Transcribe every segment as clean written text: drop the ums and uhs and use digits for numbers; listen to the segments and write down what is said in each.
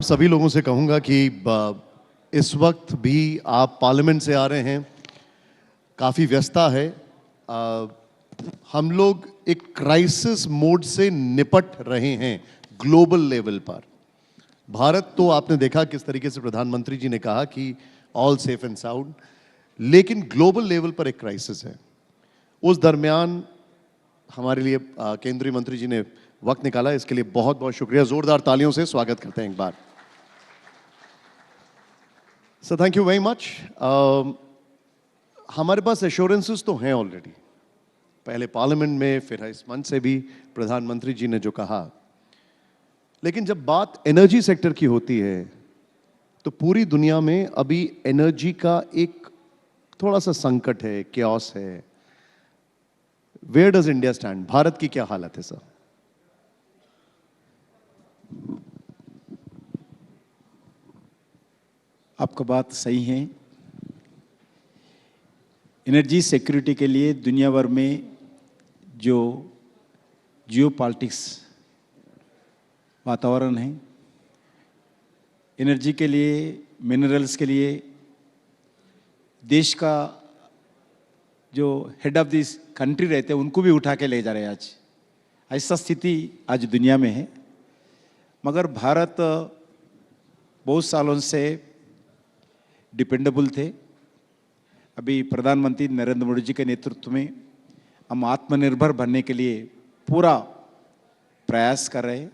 सभी लोगों से कहूंगा कि इस वक्त भी आप पार्लियामेंट से आ रहे हैं, काफ़ी व्यस्तता है। हम लोग एक क्राइसिस मोड से निपट रहे हैं ग्लोबल लेवल पर। भारत तो आपने देखा किस तरीके से प्रधानमंत्री जी ने कहा कि ऑल सेफ एंड साउंड, लेकिन ग्लोबल लेवल पर एक क्राइसिस है। उस दरमियान हमारे लिए केंद्रीय मंत्री जी ने वक्त निकाला, इसके लिए बहुत बहुत शुक्रिया। जोरदार तालियों से स्वागत करते हैं एक बार। So thank you very much. हमारे पास एश्योरेंसेस तो हैं ऑलरेडी, पहले पार्लियामेंट में, फिर इस मंच से भी प्रधानमंत्री जी ने जो कहा। लेकिन जब बात एनर्जी सेक्टर की होती है तो पूरी दुनिया में अभी एनर्जी का एक थोड़ा सा संकट है, क्यास है। Where does India stand? Bharat की क्या हालत है सर? आपका बात सही है। एनर्जी सिक्योरिटी के लिए दुनिया भर में जो जियोपॉलिटिक्स वातावरण है, एनर्जी के लिए, मिनरल्स के लिए देश का जो हेड ऑफ दिस कंट्री रहते हैं उनको भी उठा के ले जा रहे हैं। आज ऐसा स्थिति आज दुनिया में है। मगर भारत बहुत सालों से डिपेंडेबल थे। अभी प्रधानमंत्री नरेंद्र मोदी जी के नेतृत्व में हम आत्मनिर्भर बनने के लिए पूरा प्रयास कर रहे हैं।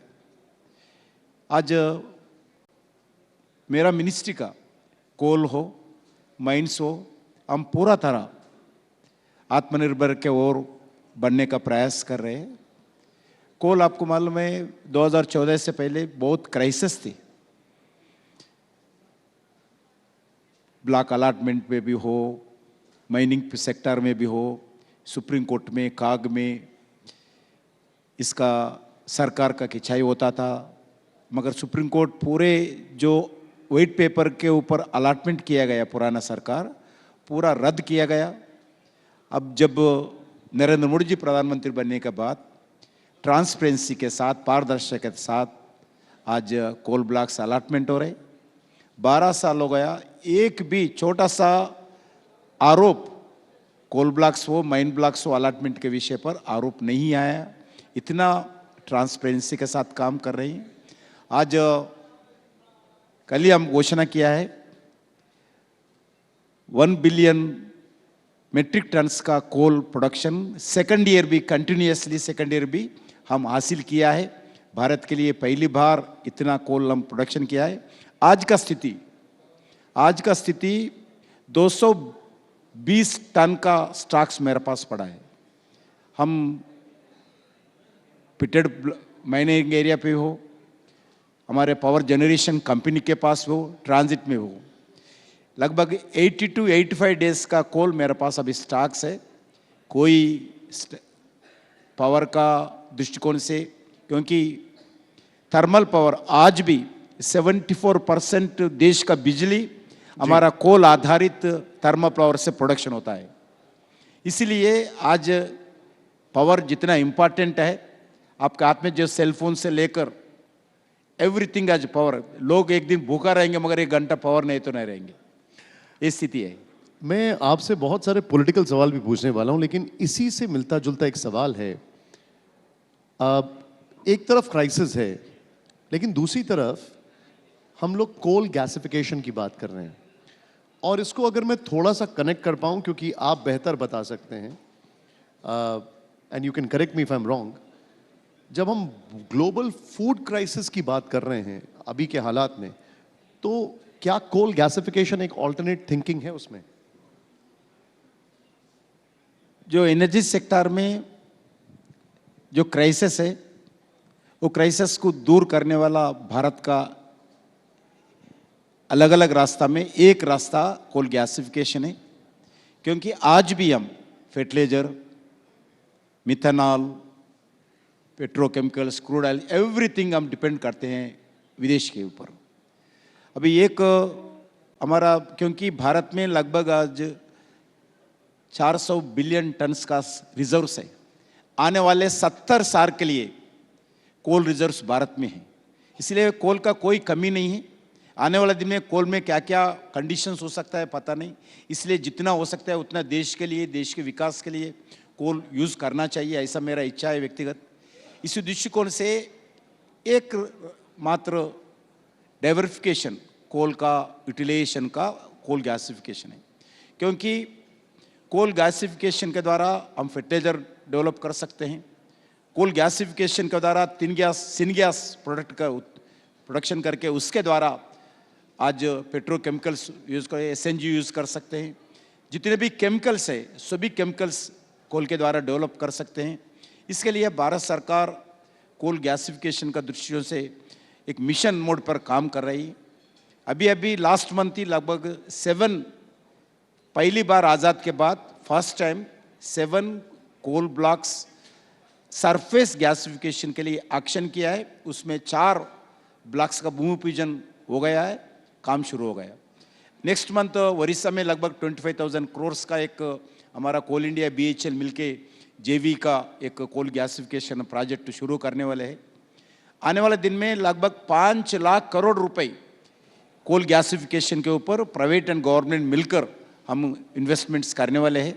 आज मेरा मिनिस्ट्री का कोल हो, माइंस हो, हम पूरा तरह आत्मनिर्भर के ओर बनने का प्रयास कर रहे हैं। कोल आपको मालूम है 2014 से पहले बहुत क्राइसिस थी। ब्लॉक अलॉटमेंट में भी हो, माइनिंग सेक्टर में भी हो, सुप्रीम कोर्ट में, काग में इसका सरकार का खिंचाई होता था। मगर सुप्रीम कोर्ट पूरे जो वाइट पेपर के ऊपर अलॉटमेंट किया गया, पुराना सरकार पूरा रद्द किया गया। अब जब नरेंद्र मोदी जी प्रधानमंत्री बनने के बाद ट्रांसपेरेंसी के साथ, पारदर्शिता के साथ आज कोल ब्लॉक्स अलॉटमेंट हो रहे। 12 साल हो गया, एक भी छोटा सा आरोप कोल ब्लॉक्स हो, माइन ब्लॉक्स हो, अलॉटमेंट के विषय पर आरोप नहीं आया। इतना ट्रांसपेरेंसी के साथ काम कर रही हैं। आज कल ही हम घोषणा किया है 1 बिलियन मेट्रिक टन्स का कोल प्रोडक्शन सेकंड ईयर भी, कंटिन्यूसली सेकंड ईयर भी हम हासिल किया है। भारत के लिए पहली बार इतना कोल हम प्रोडक्शन किया है। आज का स्थिति 220 टन का स्टॉक्स मेरे पास पड़ा है। हम पिटेड माइनिंग एरिया पे हो, हमारे पावर जनरेशन कंपनी के पास हो, ट्रांजिट में हो, लगभग 80 to 85 डेज का कोल मेरे पास अभी स्टॉक्स है। कोई पावर का दृष्टिकोण से, क्योंकि थर्मल पावर आज भी 74% देश का बिजली हमारा कोल आधारित थर्मल पावर से प्रोडक्शन होता है। इसलिए आज पावर जितना इम्पॉर्टेंट है, आपके हाथ में जो सेलफोन से लेकर एवरीथिंग आज पावर। लोग एक दिन भूखा रहेंगे मगर 1 घंटा पावर नहीं तो नहीं रहेंगे, ये स्थिति है। मैं आपसे बहुत सारे पॉलिटिकल सवाल भी पूछने वाला हूं, लेकिन इसी से मिलता जुलता एक सवाल है। एक तरफ क्राइसिस है, लेकिन दूसरी तरफ हम लोग कोल गैसिफिकेशन की बात कर रहे हैं। और इसको अगर मैं थोड़ा सा कनेक्ट कर पाऊं, क्योंकि आप बेहतर बता सकते हैं, and you can correct me if I am wrong. जब हम ग्लोबल फूड क्राइसिस की बात कर रहे हैं अभी के हालात में, तो क्या कोल गैसिफिकेशन एक ऑल्टरनेट थिंकिंग है उसमें? जो एनर्जी सेक्टर में जो क्राइसिस है, वो क्राइसिस को दूर करने वाला भारत का अलग अलग रास्ता में एक रास्ता कोल गैसिफिकेशन है। क्योंकि आज भी हम fertiliser, methanol, petrochemicals, crude oil, everything हम डिपेंड करते हैं विदेश के ऊपर। अभी एक हमारा, क्योंकि भारत में लगभग आज 400 बिलियन टन्स का रिजर्व्स है। आने वाले 70 साल के लिए कोल रिजर्व्स भारत में हैं। इसलिए कोल का कोई कमी नहीं है। आने वाले दिन में कोल में क्या क्या कंडीशंस हो सकता है पता नहीं, इसलिए जितना हो सकता है उतना देश के लिए, देश के विकास के लिए कोल यूज़ करना चाहिए, ऐसा मेरा इच्छा है व्यक्तिगत। इसी दृष्टिकोण से एक मात्र डाइवर्सिफिकेशन कोल का यूटिलाइजेशन का कोल गैसिफिकेशन है, क्योंकि कोल गैसिफिकेशन के द्वारा हम फर्टिलाइजर डेवलप कर सकते हैं। कोल गैसिफिकेशन के द्वारा सिनगैस प्रोडक्ट का प्रोडक्शन करके उसके द्वारा आज पेट्रोकेमिकल्स यूज़ कर, एसएनजी यूज़ कर सकते हैं। जितने भी केमिकल्स है सभी केमिकल्स कोल के द्वारा डेवलप कर सकते हैं। इसके लिए भारत सरकार कोल गैसिफिकेशन का दृष्टिकोण से एक मिशन मोड पर काम कर रही है। अभी अभी लास्ट मंथ ही लगभग 7, पहली बार आज़ाद के बाद first time 7 coal blocks surface gasification के लिए एक्शन किया है। उसमें 4 ब्लॉक्स का भूमि पूजन हो गया है, काम शुरू हो गया। नेक्स्ट मंथ उड़ीसा में लगभग 25,000 करोड़ का एक हमारा कोल इंडिया बीएचएल मिलके जेवी का एक कोल गैसिफिकेशन प्रोजेक्ट शुरू करने वाले हैं। आने वाले दिन में लगभग 5 लाख करोड़ रुपए कोल गैसिफिकेशन के ऊपर प्राइवेट एंड गवर्नमेंट मिलकर हम इन्वेस्टमेंट्स करने वाले हैं।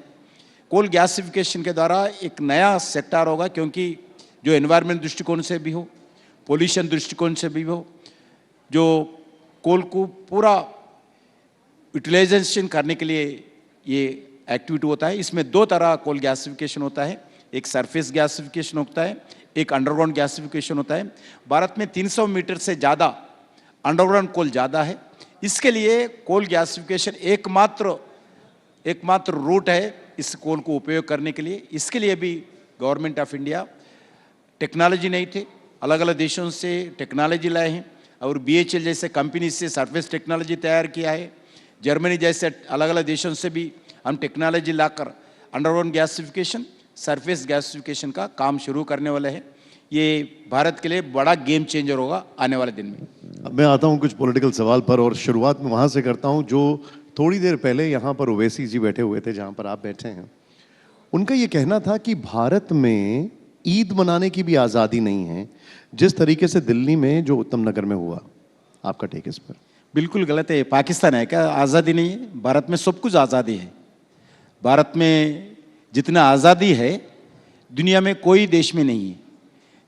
कोल गैसिफिकेशन के द्वारा एक नया सेक्टर होगा, क्योंकि जो एनवायरनमेंट दृष्टिकोण से भी हो, पोल्यूशन दृष्टिकोण से भी हो, जो कोल को पूरा यूटिलाइजेशन करने के लिए ये एक्टिविटी होता है। इसमें 2 तरह कोल गैसिफिकेशन होता है, एक सरफेस गैसिफिकेशन होता है, एक अंडरग्राउंड गैसिफिकेशन होता है। भारत में 300 मीटर से ज़्यादा अंडरग्राउंड कोल ज़्यादा है। इसके लिए कोल गैसिफिकेशन एकमात्र रूट है इस कोल को उपयोग करने के लिए। इसके लिए भी गवर्नमेंट ऑफ इंडिया टेक्नोलॉजी नहीं थे, अलग अलग देशों से टेक्नोलॉजी लाए हैं और बीएचएल जैसे कंपनी से सरफेस टेक्नोलॉजी तैयार किया है। जर्मनी जैसे अलग अलग देशों से भी हम टेक्नोलॉजी लाकर अंडरग्राउंड गैसिफिकेशन, सरफेस गैसिफिकेशन का काम शुरू करने वाले हैं। ये भारत के लिए बड़ा गेम चेंजर होगा आने वाले दिन में। अब मैं आता हूं कुछ पॉलिटिकल सवाल पर, और शुरुआत में वहां से करता हूं जो थोड़ी देर पहले यहाँ पर ओवैसी जी बैठे हुए थे, जहाँ पर आप बैठे हैं। उनका ये कहना था कि भारत में ईद मनाने की भी आज़ादी नहीं है, जिस तरीके से दिल्ली में जो उत्तम नगर में हुआ। आपका टेक इस पर? बिल्कुल गलत है। पाकिस्तान है क्या आज़ादी नहीं है? भारत में सब कुछ आज़ादी है। भारत में जितना आज़ादी है दुनिया में कोई देश में नहीं है।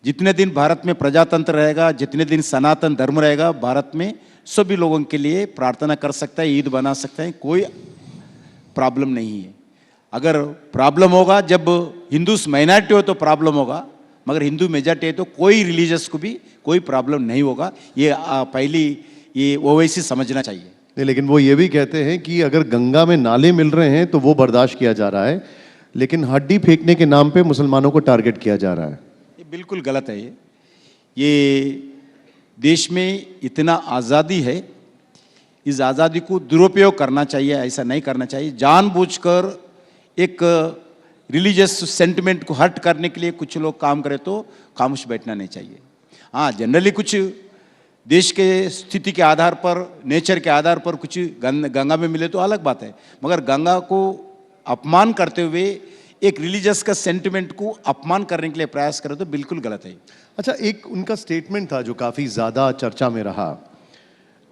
जितने दिन भारत में प्रजातंत्र रहेगा, जितने दिन सनातन धर्म रहेगा, भारत में सभी लोगों के लिए प्रार्थना कर सकता है, ईद बना सकता है, कोई प्रॉब्लम नहीं है। अगर प्रॉब्लम होगा जब हिंदूस माइनॉरिटी हो तो प्रॉब्लम होगा, मगर हिंदू मेजॉरिटी है तो कोई रिलीजियस को भी कोई प्रॉब्लम नहीं होगा। ये पहली ये ओवैसी समझना चाहिए। नहीं, लेकिन वो ये भी कहते हैं कि अगर गंगा में नाले मिल रहे हैं तो वो बर्दाश्त किया जा रहा है, लेकिन हड्डी फेंकने के नाम पे मुसलमानों को टारगेट किया जा रहा है। ये बिल्कुल गलत है। ये देश में इतना आज़ादी है, इस आज़ादी को दुरुपयोग करना चाहिए, ऐसा नहीं करना चाहिए। जानबूझकर एक रिलीजियस सेंटिमेंट को हर्ट करने के लिए कुछ लोग काम करें तो खामोश बैठना नहीं चाहिए। हाँ, जनरली कुछ देश के स्थिति के आधार पर, नेचर के आधार पर कुछ गंगा में मिले तो अलग बात है, मगर गंगा को अपमान करते हुए एक रिलीजियस का सेंटिमेंट को अपमान करने के लिए प्रयास करें तो बिल्कुल गलत है। अच्छा, एक उनका स्टेटमेंट था जो काफ़ी ज़्यादा चर्चा में रहा,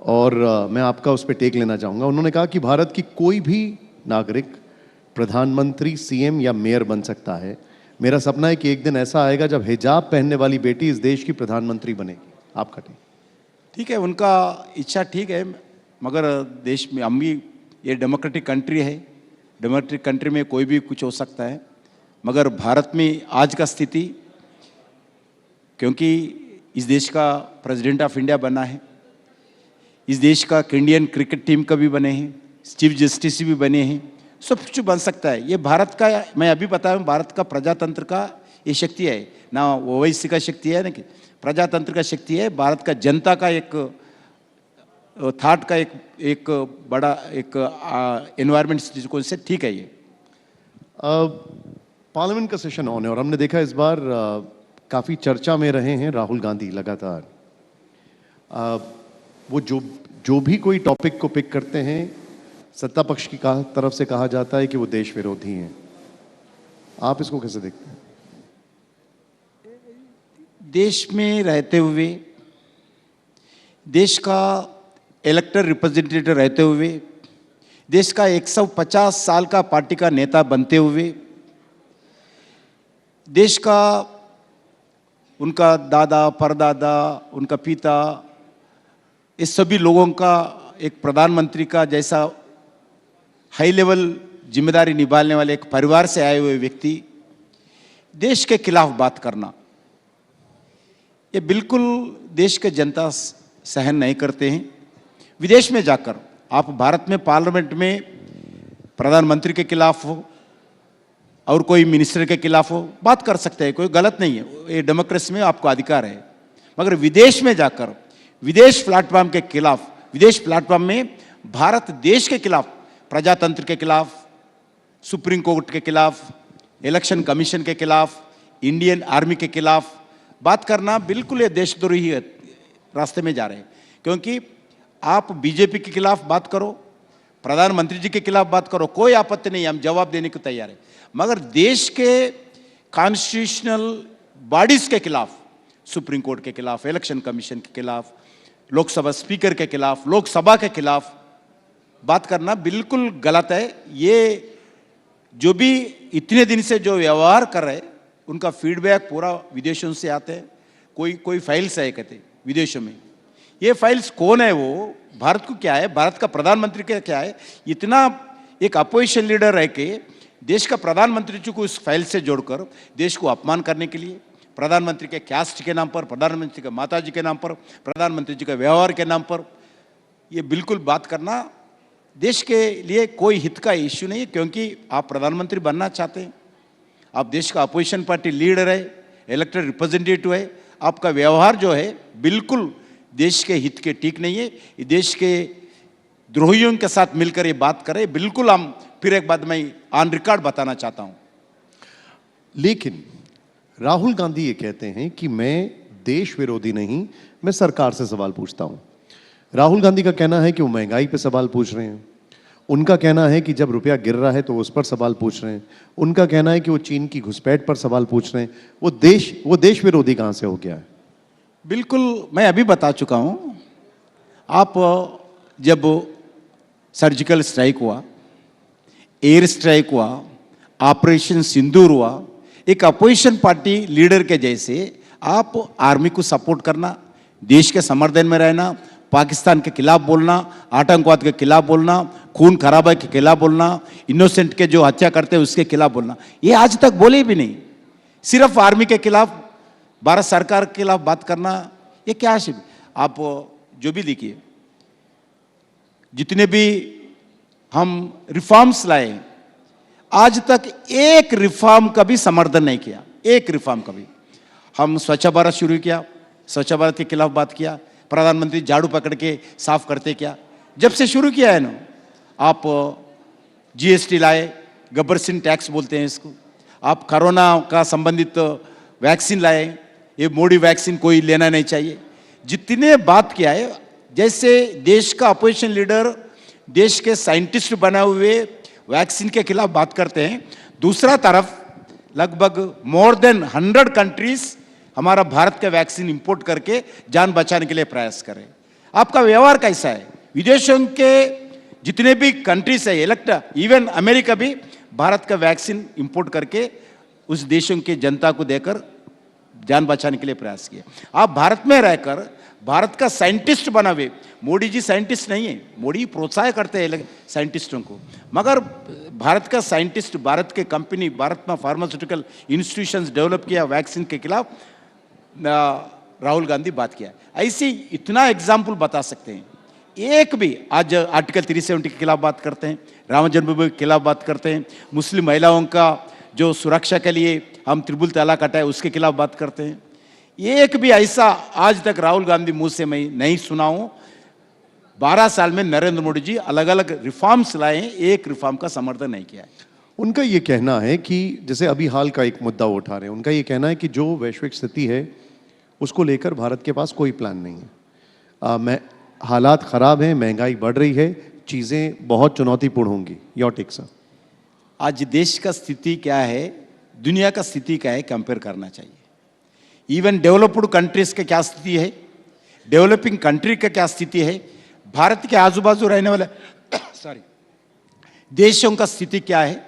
और मैं आपका उस पर टेक लेना चाहूँगा। उन्होंने कहा कि भारत की कोई भी नागरिक प्रधानमंत्री, सीएम या मेयर बन सकता है। मेरा सपना है कि एक दिन ऐसा आएगा जब हिजाब पहनने वाली बेटी इस देश की प्रधानमंत्री बनेगी। आपका टेक? ठीक है, उनका इच्छा ठीक है, मगर देश में हम भी, ये डेमोक्रेटिक कंट्री है, डेमोक्रेटिक कंट्री में कोई भी कुछ हो सकता है। मगर भारत में आज का स्थिति, क्योंकि इस देश का प्रेसिडेंट ऑफ इंडिया बना है, इस देश का इंडियन क्रिकेट टीम का भी बने हैं, चीफ जस्टिस भी बने हैं, सब कुछ बन सकता है। ये भारत का, मैं अभी बता रहा हूँ, भारत का प्रजातंत्र का ये शक्ति है ना, ओवैसी का शक्ति है ना, कि प्रजातंत्र का शक्ति है। भारत का जनता का एक थाट का एक बड़ा एक एनवायरमेंट दृष्टिकोण से ठीक है। ये पार्लियामेंट का सेशन ऑन है और हमने देखा इस बार काफ़ी चर्चा में रहे हैं राहुल गांधी लगातार। वो जो भी कोई टॉपिक को पिक करते हैं, सत्ता पक्ष की तरफ से कहा जाता है कि वो देश विरोधी हैं। आप इसको कैसे देखते हैं? देश में रहते हुए देश का इलेक्टेड रिप्रेजेंटेटिव रहते हुए, देश का 150 साल का पार्टी का नेता बनते हुए, देश का उनका दादा परदादा, उनका पिता, इस सभी लोगों का एक प्रधानमंत्री का जैसा हाई लेवल जिम्मेदारी निभाने वाले एक परिवार से आए हुए व्यक्ति देश के खिलाफ बात करना, ये बिल्कुल देश के जनता सहन नहीं करते हैं। विदेश में जाकर आप भारत में पार्लियामेंट में प्रधानमंत्री के खिलाफ हो और कोई मिनिस्टर के खिलाफ हो बात कर सकते हैं, कोई गलत नहीं है, ये डेमोक्रेसी में आपको अधिकार है। मगर विदेश में जाकर विदेश प्लेटफॉर्म के खिलाफ, विदेश प्लेटफॉर्म में भारत देश के खिलाफ, प्रजातंत्र के खिलाफ, सुप्रीम कोर्ट के खिलाफ, इलेक्शन कमीशन के खिलाफ, इंडियन आर्मी के खिलाफ बात करना बिल्कुल ये देशद्रोही रास्ते में जा रहे हैं। क्योंकि आप बीजेपी के खिलाफ बात करो, प्रधानमंत्री जी के खिलाफ बात करो, कोई आपत्ति नहीं, हम जवाब देने को तैयार है। मगर देश के कॉन्स्टिट्यूशनल बॉडीज के खिलाफ, सुप्रीम कोर्ट के खिलाफ, इलेक्शन कमीशन के खिलाफ, लोकसभा स्पीकर के खिलाफ, लोकसभा के खिलाफ बात करना बिल्कुल गलत है। ये जो भी इतने दिन से जो व्यवहार कर रहे हैं उनका फीडबैक पूरा विदेशों से आते हैं। कोई फाइल्स है कहते विदेशों में, ये फाइल्स कौन है, वो भारत को क्या है, भारत का प्रधानमंत्री का क्या है। इतना एक अपोजिशन लीडर रह के देश का प्रधानमंत्री जी को इस फाइल से जोड़कर देश को अपमान करने के लिए, प्रधानमंत्री के कैस्ट के नाम पर, प्रधानमंत्री के माता जी के नाम पर, प्रधानमंत्री जी के व्यवहार के नाम पर ये बिल्कुल बात करना देश के लिए कोई हित का इश्यू नहीं है। क्योंकि आप प्रधानमंत्री बनना चाहते हैं, आप देश का अपोजिशन पार्टी लीडर है, इलेक्टेड रिप्रेजेंटेटिव है, आपका व्यवहार जो है बिल्कुल देश के हित के ठीक नहीं है। ये देश के द्रोहियों के साथ मिलकर ये बात करें, बिल्कुल हम फिर एक बात मैं ऑन रिकॉर्ड बताना चाहता हूं। लेकिन राहुल गांधी ये कहते हैं कि मैं देश विरोधी नहीं, मैं सरकार से सवाल पूछता हूं। राहुल गांधी का कहना है कि वो महंगाई पे सवाल पूछ रहे हैं, उनका कहना है कि जब रुपया गिर रहा है तो उस पर सवाल पूछ रहे हैं, उनका कहना है कि वो चीन की घुसपैठ पर सवाल पूछ रहे हैं। वो देश विरोधी कहां से हो गया है? बिल्कुल मैं अभी बता चुका हूं। आप जब सर्जिकल स्ट्राइक हुआ, एयर स्ट्राइक हुआ, ऑपरेशन सिंदूर हुआ, एक अपोजिशन पार्टी लीडर के जैसे आप आर्मी को सपोर्ट करना, देश के समर्थन में रहना, पाकिस्तान के खिलाफ बोलना, आतंकवाद के खिलाफ बोलना, खून खराबा के खिलाफ बोलना, इनोसेंट के जो हत्या करते हैं उसके खिलाफ बोलना, ये आज तक बोले भी नहीं। सिर्फ आर्मी के खिलाफ, भारत सरकार के खिलाफ बात करना, ये क्या है? आप जो भी देखिए, जितने भी हम रिफॉर्म्स लाए, आज तक एक रिफॉर्म का भी समर्थन नहीं किया, एक रिफॉर्म का भी। हम स्वच्छ भारत शुरू किया, स्वच्छ भारत के खिलाफ बात किया, प्रधानमंत्री झाड़ू पकड़ के साफ करते क्या, जब से शुरू किया है ना, आप जीएसटी लाए, गब्बर सिंह टैक्स बोलते हैं इसको, आप कोरोना का संबंधित वैक्सीन लाए, ये मोदी वैक्सीन कोई लेना नहीं चाहिए, जितने बात किया है। जैसे देश का अपोजिशन लीडर देश के साइंटिस्ट बना हुए वैक्सीन के खिलाफ बात करते हैं, दूसरा तरफ लगभग मोर देन 100 कंट्रीज हमारा भारत के वैक्सीन इंपोर्ट करके जान बचाने के लिए प्रयास करें। आपका व्यवहार कैसा है? विदेशों के जितने भी कंट्रीज है, इवन अमेरिका भी भारत का वैक्सीन इंपोर्ट करके उस देशों के जनता को देकर जान बचाने के लिए प्रयास किया। आप भारत में रहकर भारत का साइंटिस्ट बना हुए, मोदी जी साइंटिस्ट नहीं है, मोदी प्रोत्साहन करते हैं साइंटिस्टों को, मगर भारत का साइंटिस्ट, भारत के कंपनी, भारत में फार्मास्यूटिकल इंस्टीट्यूशंस डेवलप किया वैक्सीन के खिलाफ राहुल गांधी बात किया। ऐसे इतना एग्जाम्पल बता सकते हैं। एक भी आज आर्टिकल 370 के खिलाफ बात करते हैं, राम जन्मभूमि के खिलाफ बात करते हैं, मुस्लिम महिलाओं का जो सुरक्षा के लिए हम त्रिपुल तलाक हटाए उसके खिलाफ बात करते हैं। एक भी ऐसा आज तक राहुल गांधी मुंह से मैं नहीं सुना हूं। 12 साल में नरेंद्र मोदी जी अलग अलग रिफॉर्म्स लाए हैं, एक रिफॉर्म का समर्थन नहीं किया है। उनका ये कहना है कि जैसे अभी हाल का एक मुद्दा उठा रहे हैं, उनका ये कहना है कि जो वैश्विक स्थिति है उसको लेकर भारत के पास कोई प्लान नहीं है। हालात खराब हैं, महंगाई बढ़ रही है, चीज़ें बहुत चुनौतीपूर्ण होंगी। Your take sir. आज देश का स्थिति क्या है, दुनिया का स्थिति क्या है, कंपेयर करना चाहिए। इवन डेवलप्ड कंट्रीज की क्या स्थिति है, डेवलपिंग कंट्री का क्या स्थिति है, भारत के आजू बाजू रहने वाले सॉरी देशों का स्थिति क्या है,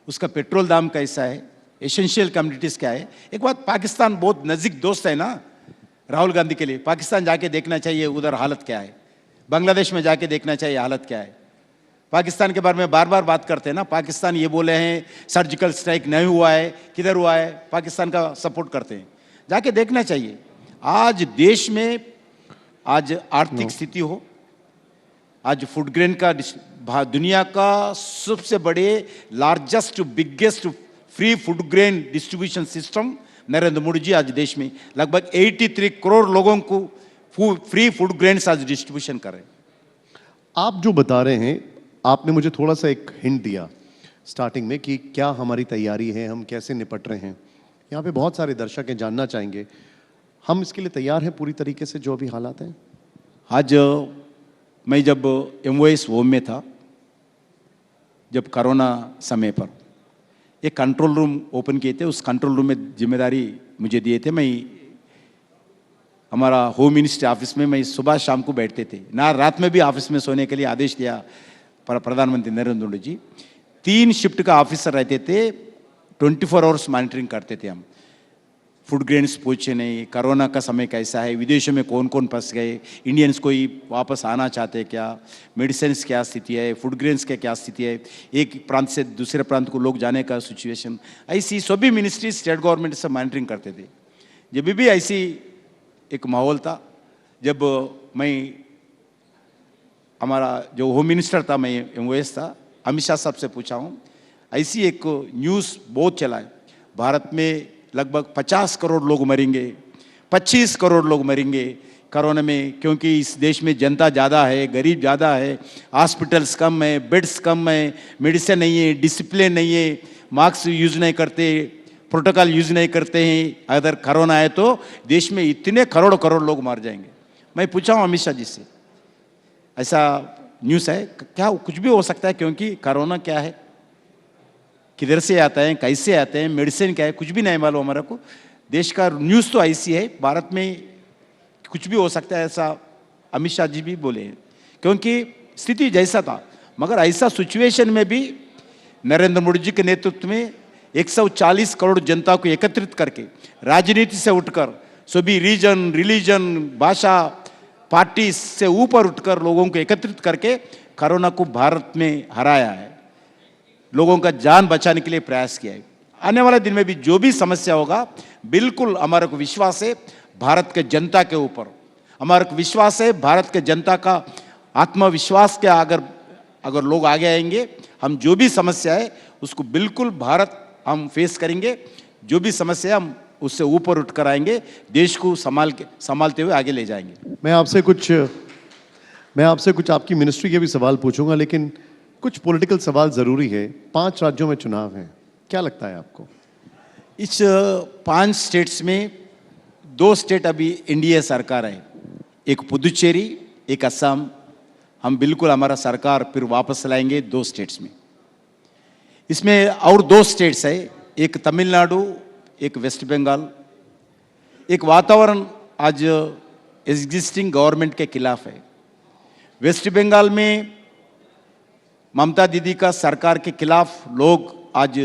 उसका पेट्रोल दाम कैसा है, एसेंशियल कम्युनिटीज क्या है। एक बात, पाकिस्तान बहुत नज़दीक दोस्त है ना राहुल गांधी के लिए, पाकिस्तान जाके देखना चाहिए उधर हालत क्या है, बांग्लादेश में जाके देखना चाहिए हालत क्या है। पाकिस्तान के बारे में बार बार बात करते हैं ना, पाकिस्तान ये बोले हैं सर्जिकल स्ट्राइक नहीं हुआ है, किधर हुआ है, पाकिस्तान का सपोर्ट करते हैं, जाके देखना चाहिए। आज देश में आज आर्थिक स्थिति हो, आज फूड ग्रेन का दुनिया का सबसे बड़े largest biggest free food grain distribution system Narendra Modi ji आज देश में लगभग 83 करोड़ लोगों को फ्री फूड ग्रेन्स आज डिस्ट्रीब्यूशन कर रहे हैं। आप जो बता रहे हैं, आपने मुझे थोड़ा सा एक हिंट दिया स्टार्टिंग में कि क्या हमारी तैयारी है, हम कैसे निपट रहे हैं। यहाँ पे बहुत सारे दर्शक हैं, जानना चाहेंगे हम इसके लिए तैयार हैं पूरी तरीके से जो अभी हालात हैं। आज मैं जब MOS होम में था, जब कोरोना समय पर एक कंट्रोल रूम ओपन किए थे, उस कंट्रोल रूम में जिम्मेदारी मुझे दिए थे। मैं हमारा होम मिनिस्ट्री ऑफिस में मैं सुबह शाम को बैठते थे ना, रात में भी ऑफिस में सोने के लिए आदेश दिया प्रधानमंत्री नरेंद्र मोदी जी। 3 शिफ्ट का ऑफिसर रहते थे, 24 आवर्स मॉनिटरिंग करते थे हम। फूड ग्रेन्स पूछे नहीं, कोरोना का समय कैसा है, विदेशों में कौन कौन फंस गए, इंडियंस कोई वापस आना चाहते हैं क्या, मेडिसिन क्या स्थिति है, फूड ग्रेन्स की क्या स्थिति है, एक प्रांत से दूसरे प्रांत को लोग जाने का सिचुएशन, ऐसी सभी मिनिस्ट्री स्टेट गवर्नमेंट से मॉनिटरिंग करते थे। जब भी ऐसी एक माहौल था, जब मैं हमारा जो होम मिनिस्टर था, मैं MOS था, अमित शाह साहब से पूछा हूँ, ऐसी एक न्यूज़ बहुत चला है भारत में लगभग 50 करोड़ लोग मरेंगे, 25 करोड़ लोग मरेंगे कोरोना में, क्योंकि इस देश में जनता ज़्यादा है, गरीब ज़्यादा है, हॉस्पिटल्स कम है, बेड्स कम है, मेडिसिन नहीं है, डिसिप्लिन नहीं है, मास्क यूज़ नहीं करते, प्रोटोकॉल यूज़ नहीं करते हैं, अगर कोरोना है तो देश में इतने करोड़ करोड़ लोग मर जाएंगे। मैं पूछा हूँ अमित शाह जी से, ऐसा न्यूज़ है क्या, कुछ भी हो सकता है, क्योंकि कोरोना क्या है, किधर से आता है, कैसे आते हैं, मेडिसिन क्या है, कुछ भी नहीं मालूम हमारा को। देश का न्यूज़ तो ऐसी है, भारत में कुछ भी हो सकता है, ऐसा अमित शाह जी भी बोले हैं, क्योंकि स्थिति जैसा था। मगर ऐसा सिचुएशन में भी नरेंद्र मोदी जी के नेतृत्व में 140 करोड़ जनता को एकत्रित करके, राजनीति से उठकर, सभी रीजन, रिलीजन, भाषा, पार्टी से ऊपर उठकर लोगों को एकत्रित करके कोरोना को भारत में हराया है, लोगों का जान बचाने के लिए प्रयास किया है। आने वाले दिन में भी जो भी समस्या होगा, बिल्कुल हमारे को विश्वास है भारत के जनता के ऊपर, हमारे को विश्वास है भारत के जनता का आत्मविश्वास के अगर लोग आगे आएंगे, हम जो भी समस्या है उसको बिल्कुल भारत हम फेस करेंगे, जो भी समस्या हम उससे ऊपर उठकर आएंगे, देश को संभालते हुए आगे ले जाएंगे। मैं आपसे कुछ आपकी मिनिस्ट्री के भी सवाल पूछूंगा, लेकिन कुछ पॉलिटिकल सवाल जरूरी है। 5 राज्यों में चुनाव है, क्या लगता है आपको? इस 5 स्टेट्स में 2 स्टेट अभी NDA सरकार है, एक पुदुचेरी, एक असम। हम बिल्कुल हमारा सरकार फिर वापस लाएंगे 2 स्टेट्स में। इसमें और 2 स्टेट्स है, एक तमिलनाडु, एक वेस्ट बंगाल। एक वातावरण आज एग्जिस्टिंग गवर्नमेंट के खिलाफ है। वेस्ट बंगाल में ममता दीदी का सरकार के खिलाफ लोग आज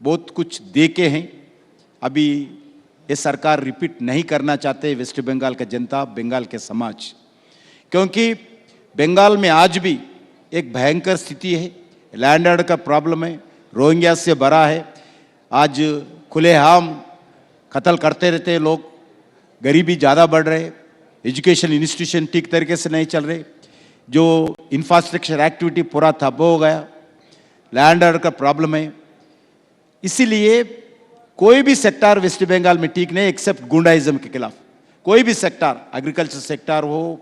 बहुत कुछ देके हैं। अभी ये सरकार रिपीट नहीं करना चाहते वेस्ट बंगाल का जनता, बंगाल के समाज, क्योंकि बंगाल में आज भी एक भयंकर स्थिति है, लैंड ऑर्डर का प्रॉब्लम है, रोहिंग्या से भरा है। आज खुलेआम कत्ल करते रहते हैं लोग, गरीबी ज़्यादा बढ़ रहे, एजुकेशन इंस्टीट्यूशन ठीक तरीके से नहीं चल रहे, जो इंफ्रास्ट्रक्चर एक्टिविटी पूरा ठप हो गया, लैंड ऑर्डर का प्रॉब्लम है। इसीलिए कोई भी सेक्टर वेस्ट बंगाल में ठीक नहीं, एक्सेप्ट गुंडाइज्म के खिलाफ। कोई भी सेक्टर, एग्रीकल्चर सेक्टर हो,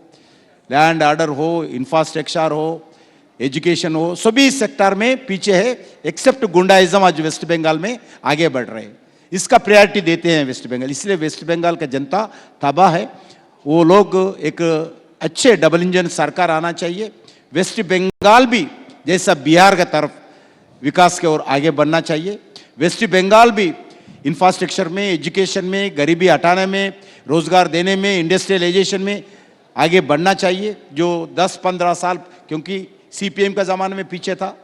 लैंड ऑर्डर हो, इंफ्रास्ट्रक्चर हो, एजुकेशन हो, सभी सेक्टर में पीछे है, एक्सेप्ट गुंडाइज्म आज वेस्ट बंगाल में आगे बढ़ रहे हैं। इसका प्रायोरिटी देते हैं वेस्ट बंगाल, इसलिए वेस्ट बंगाल का जनता तबाह है। वो लोग एक अच्छे डबल इंजन सरकार आना चाहिए। वेस्ट बंगाल भी जैसा बिहार का तरफ विकास की ओर आगे बढ़ना चाहिए। वेस्ट बंगाल भी इंफ्रास्ट्रक्चर में, एजुकेशन में, गरीबी हटाने में, रोजगार देने में, इंडस्ट्रियलाइजेशन में आगे बढ़ना चाहिए। जो 10-15 साल, क्योंकि सीपीएम का ज़माने में पीछे था,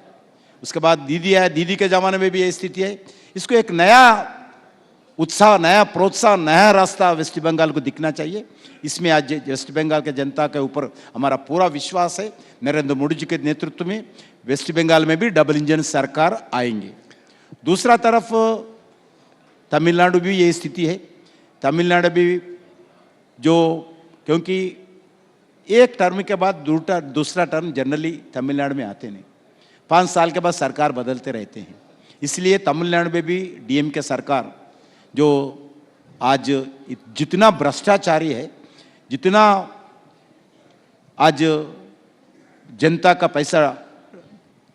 उसके बाद दीदी आया, दीदी के ज़माने में भी ये स्थिति है। इसको एक नया उत्साह, नया प्रोत्साहन, नया रास्ता वेस्ट बंगाल को दिखना चाहिए। इसमें आज वेस्ट बंगाल के जनता के ऊपर हमारा पूरा विश्वास है। नरेंद्र मोदी जी के नेतृत्व में वेस्ट बंगाल में भी डबल इंजन सरकार आएंगे। दूसरा तरफ तमिलनाडु भी ये स्थिति है। तमिलनाडु भी जो, क्योंकि एक टर्म के बाद दूसरा टर्म जनरली तमिलनाडु में आते नहीं, 5 साल के बाद सरकार बदलते रहते हैं। इसलिए तमिलनाडु में भी डीएमके सरकार जो आज जितना भ्रष्टाचारी है, जितना आज जनता का पैसा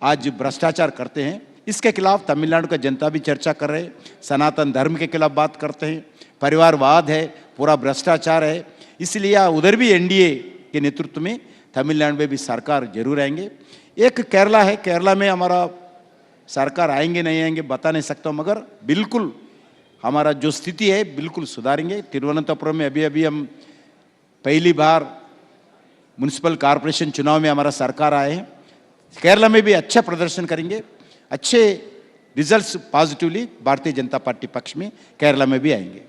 आज भ्रष्टाचार करते हैं, इसके खिलाफ तमिलनाडु का जनता भी चर्चा कर रहे हैं। सनातन धर्म के खिलाफ बात करते हैं, परिवारवाद है, पूरा भ्रष्टाचार है। इसलिए उधर भी एनडीए के नेतृत्व में तमिलनाडु में भी सरकार जरूर आएंगे। एक केरला है, केरला में हमारा सरकार आएंगे नहीं आएंगे बता नहीं सकता हूँ, मगर बिल्कुल हमारा जो स्थिति है बिल्कुल सुधारेंगे। तिरुवनंतपुरम में अभी अभी हम पहली बार म्युनिसिपल कॉरपोरेशन चुनाव में हमारा सरकार आए हैं। केरला में भी अच्छा प्रदर्शन करेंगे, अच्छे results positively Bharatiya Janata party पक्ष में केरला में भी आएंगे।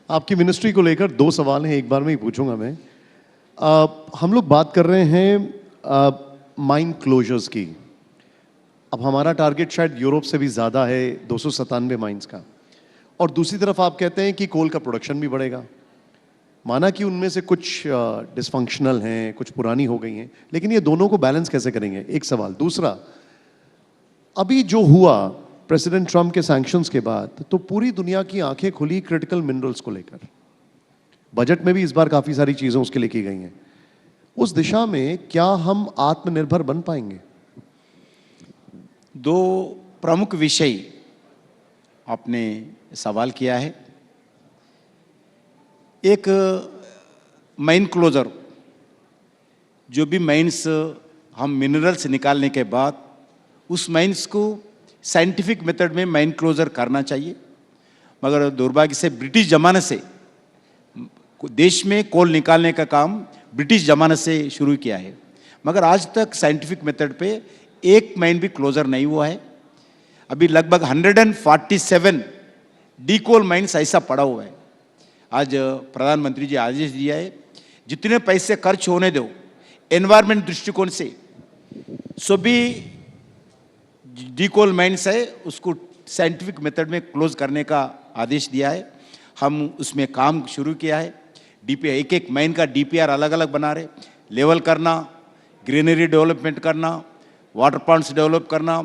आपकी मिनिस्ट्री को लेकर 2 सवाल हैं, एक बार में ही पूछूंगा मैं। हम लोग बात कर रहे हैं माइन क्लोजर्स की। अब हमारा टारगेट शायद यूरोप से भी ज़्यादा है, 297 माइंस का, और दूसरी तरफ आप कहते हैं कि कोल का प्रोडक्शन भी बढ़ेगा। माना कि उनमें से कुछ डिसफंक्शनल हैं, कुछ पुरानी हो गई हैं, लेकिन ये दोनों को बैलेंस कैसे करेंगे? एक सवाल। दूसरा, अभी जो हुआ प्रेसिडेंट ट्रम्प के सैंक्शंस के बाद, तो पूरी दुनिया की आंखें खुली क्रिटिकल मिनरल्स को लेकर। बजट में भी इस बार काफ़ी सारी चीज़ें उसके लिए की गई हैं। उस दिशा में क्या हम आत्मनिर्भर बन पाएंगे? 2 प्रमुख विषय आपने सवाल किया है। एक माइन क्लोजर, जो भी माइन्स हम मिनरल्स निकालने के बाद उस माइन्स को साइंटिफिक मेथड में माइन क्लोजर करना चाहिए। मगर दुर्भाग्य से ब्रिटिश ज़माने से देश में कोल निकालने का काम ब्रिटिश ज़माने से शुरू किया है, मगर आज तक साइंटिफिक मेथड पे एक माइन भी क्लोजर नहीं हुआ है। अभी लगभग 147 डी कोल माइन्स ऐसा पड़ा हुआ है। आज प्रधानमंत्री जी आदेश दिया है, जितने पैसे खर्च होने दो एनवायरमेंट दृष्टिकोण से, सभी डी कोल माइन्स है उसको साइंटिफिक मेथड में क्लोज करने का आदेश दिया है। हम उसमें काम शुरू किया है। डीपीआर, एक माइन का डीपीआर अलग अलग बना रहे, लेवल करना, ग्रीनरी डेवलपमेंट करना, वाटर पॉन्ड्स डेवलप करना,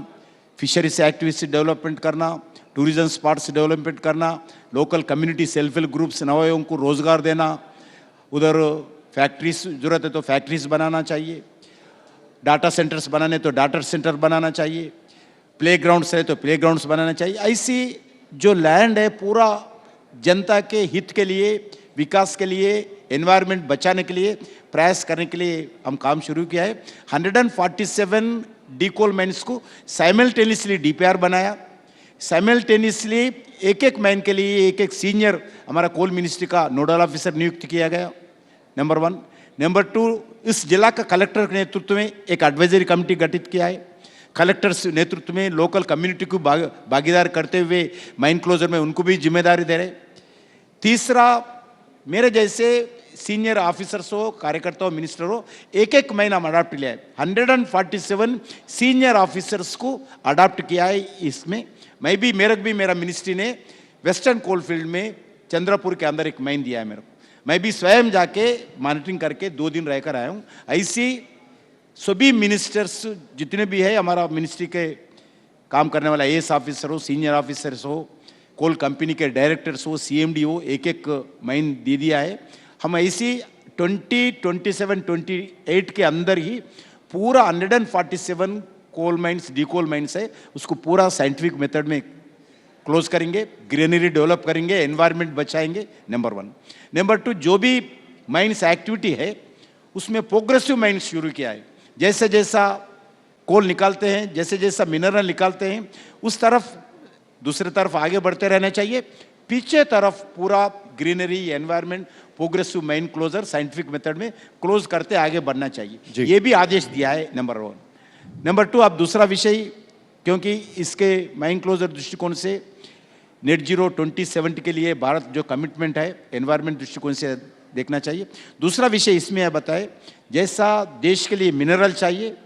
फिशरीज एक्टिविटीज डेवलपमेंट करना, टूरिज्म स्पॉट्स डेवलपमेंट करना, local community self help groups नवयुवकों को रोजगार देना, उधर फैक्ट्रीज जरूरत है तो फैक्ट्रीज बनाना चाहिए, डाटा सेंटर्स बनाने तो डाटा सेंटर बनाना चाहिए, प्लेग्राउंड्स है तो प्लेग्राउंड्स बनाना चाहिए। ऐसी जो लैंड है पूरा जनता के हित के लिए, विकास के लिए, एनवायरनमेंट बचाने के लिए प्रयास करने के लिए हम काम शुरू किया है। 147 डी कोल माइन्स को साइमल्टेनियसली डीपीआर बनाया। साइमल्टेनियसली एक एक माइन के लिए एक एक सीनियर हमारा कोल मिनिस्ट्री का नोडल ऑफिसर नियुक्त किया गया, नंबर 1। नंबर 2, इस जिला का कलेक्टर के नेतृत्व में एक एडवाइजरी कमेटी गठित किया है। कलेक्टर नेतृत्व में लोकल कम्युनिटी को भागीदार करते हुए माइन क्लोजर में उनको भी जिम्मेदारी दे रहे। तीसरा, मेरे जैसे सीनियर ऑफिसर्स हो, कार्यकर्ता हो, मिनिस्टर हो, एक एक माइन हम अडॉप्ट लिया है। 147 सीनियर ऑफिसर्स को अडॉप्ट किया है। इसमें मैं भी, मेरा मिनिस्ट्री ने वेस्टर्न कोलफील्ड में चंद्रपुर के अंदर एक माइन दिया है मेरे को। मैं भी स्वयं जाके मॉनिटरिंग करके 2 दिन रहकर आया हूँ। ऐसी सभी मिनिस्टर्स जितने भी है हमारा मिनिस्ट्री के काम करने वाला एएस ऑफिसर हो, सीनियर ऑफिसर्स हो, कोल कंपनी के डायरेक्टर्स हो, सीएमडी हो, एक एक माइन दे दिया है। हम ऐसी 2027 28 के अंदर ही पूरा 147 coal mines, D coal mines है, उसको पूरा साइंटिफिक मेथड में क्लोज करेंगे, ग्रीनरी डेवलप करेंगे, एनवायरनमेंट बचाएंगे, नंबर 1। नंबर 2, जो भी माइन्स एक्टिविटी है उसमें प्रोग्रेसिव माइन्स शुरू किया है। जैसे जैसा कोल निकालते हैं, जैसे जैसा मिनरल निकालते हैं, उस तरफ दूसरी तरफ आगे बढ़ते रहना चाहिए। पीछे तरफ पूरा greenery environment progressive mine closure scientific method में क्लोज करते आगे बढ़ना चाहिए, ये भी आदेश दिया है। नंबर 1। नंबर 2, अब दूसरा विषय, क्योंकि इसके माइन क्लोजर दृष्टिकोण से नेट जीरो 2070 के लिए भारत जो कमिटमेंट है एनवायरनमेंट दृष्टिकोण से देखना चाहिए। दूसरा विषय इसमें यह बताए, जैसा देश के लिए मिनरल चाहिए,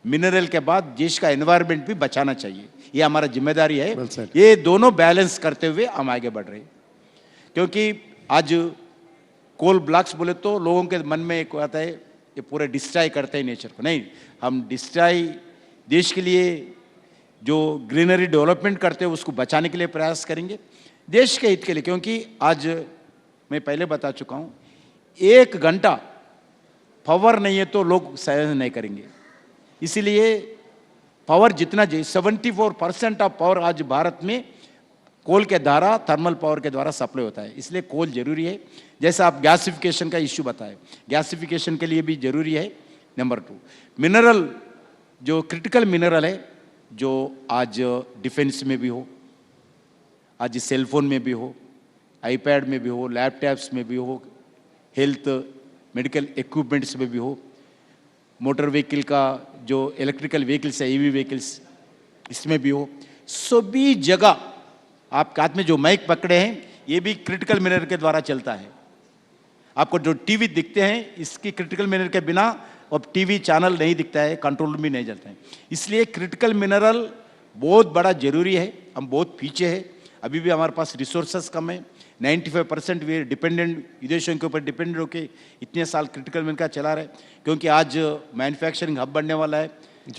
मिनरल के बाद देश का एनवायरनमेंट भी बचाना चाहिए, ये हमारा जिम्मेदारी है। ये दोनों बैलेंस करते हुए हम आगे बढ़ रहे हैं। क्योंकि आज कोल ब्लॉक्स बोले तो लोगों के मन में एक आता है ये पूरे डिस्ट्रॉय करते हैं नेचर को, नहीं, हम डिस्ट्रॉय देश के लिए जो ग्रीनरी डेवलपमेंट करते हैं उसको बचाने के लिए प्रयास करेंगे, देश के हित के लिए। क्योंकि आज मैं पहले बता चुका हूँ, 1 घंटा पावर नहीं है तो लोग सहन नहीं करेंगे। इसीलिए पावर जितना चाहिए, 74% ऑफ पावर आज भारत में कोल के द्वारा, थर्मल पावर के द्वारा सप्लाई होता है, इसलिए कोल जरूरी है। जैसा आप गैसिफिकेशन का इश्यू बताए, गैसिफिकेशन के लिए भी जरूरी है। नंबर 2, मिनरल, जो क्रिटिकल मिनरल है, जो आज डिफेंस में भी हो, आज सेलफोन में भी हो, आईपैड में भी हो, लैपटॉप्स में भी हो, हेल्थ मेडिकल इक्विपमेंट्स में भी हो, मोटर व्हीकल का जो इलेक्ट्रिकल व्हीकल्स है, ईवी व्हीकल्स, इसमें भी हो, सभी जगह आपके हाथ में जो माइक पकड़े हैं ये भी क्रिटिकल मिनरल के द्वारा चलता है। आपको जो टीवी दिखते हैं इसकी क्रिटिकल मिनरल के बिना अब टीवी चैनल नहीं दिखता है, कंट्रोल भी नहीं चलता है। इसलिए क्रिटिकल मिनरल बहुत बड़ा जरूरी है। हम बहुत पीछे हैं, अभी भी हमारे पास रिसोर्सेस कम है। 95% वे डिपेंडेंट, विदेशों के ऊपर डिपेंडेंट होकर इतने साल क्रिटिकल मिनरल का चला रहे। क्योंकि आज मैन्युफैक्चरिंग हब बनने वाला है,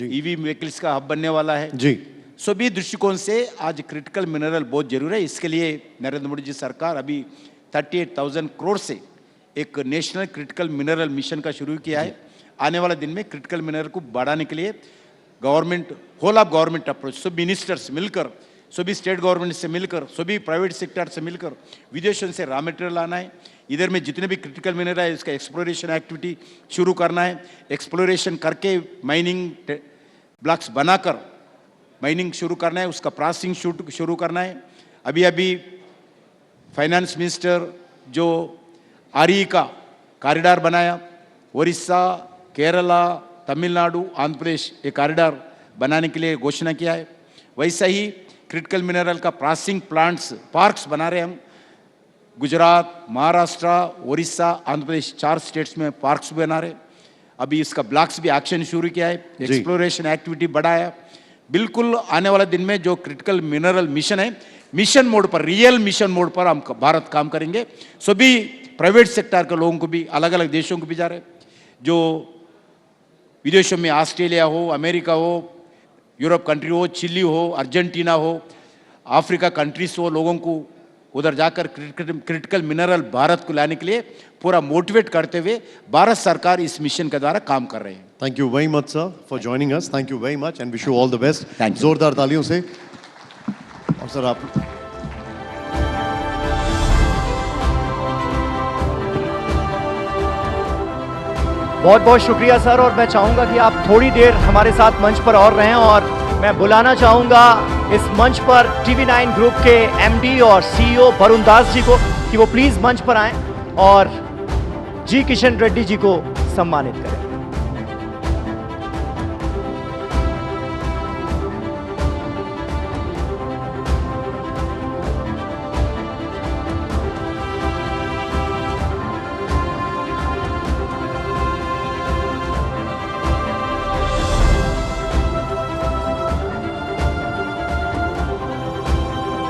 ईवी व्हीकल्स का हब बनने वाला है जी। सभी दृष्टिकोण से आज क्रिटिकल मिनरल बहुत जरूरी है। इसके लिए नरेंद्र मोदी जी सरकार अभी 38,000 करोड़ से एक नेशनल क्रिटिकल मिनरल मिशन का शुरू किया है। आने वाले दिन में क्रिटिकल मिनरल को बढ़ाने के लिए government, whole of government approach, सभी मिनिस्टर्स मिलकर, सभी स्टेट गवर्नमेंट से मिलकर, सभी प्राइवेट सेक्टर से मिलकर विदेशों से रॉ मटेरियल लाना है। इधर में जितने भी क्रिटिकल मिनरल है इसका एक्सप्लोरेशन एक्टिविटी शुरू करना है। एक्सप्लोरेशन करके माइनिंग ब्लॉक्स बनाकर माइनिंग शुरू करना है, उसका प्रोसेसिंग शुरू करना है। अभी फाइनेंस मिनिस्टर जो आरई का कॉरिडोर बनाया, उड़ीसा, केरला, तमिलनाडु, आंध्र प्रदेश ये कॉरिडोर बनाने के लिए घोषणा किया है। वैसा ही क्रिटिकल मिनरल का प्रोसेसिंग प्लांट्स, पार्क्स बना रहे हम। गुजरात, महाराष्ट्र, उड़ीसा, आंध्र प्रदेश 4 स्टेट्स में पार्क्स बना रहे। अभी इसका ब्लॉक्स भी एक्शन शुरू किया है, एक्सप्लोरेशन एक्टिविटी बढ़ाया। बिल्कुल आने वाले दिन में जो क्रिटिकल मिनरल मिशन है, मिशन मोड पर, रियल मिशन मोड पर हम भारत काम करेंगे। सभी प्राइवेट सेक्टर के लोगों को भी, अलग अलग देशों को भी जा रहे, जो विदेशों में ऑस्ट्रेलिया हो, अमेरिका हो, यूरोप कंट्री हो, चिली हो, अर्जेंटीना हो, अफ्रीका कंट्रीज हो, लोगों को उधर जाकर क्रिटिकल मिनरल भारत को लाने के लिए पूरा मोटिवेट करते हुए भारत सरकार इस मिशन के द्वारा काम कर रहे हैं। Thank you very much sir for joining us. Thank you very much and wish you all the best. जोरदार तालियों से। और सर आप बहुत बहुत शुक्रिया सर। और मैं चाहूंगा कि आप थोड़ी देर हमारे साथ मंच पर और रहें, और मैं बुलाना चाहूंगा इस मंच पर TV9 ग्रुप के MD और CEO वरुण दास जी को कि वो प्लीज मंच पर आएं और जी किशन रेड्डी जी को सम्मानित करें।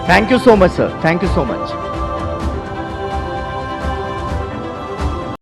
Thank you so much, sir. Thank you so much.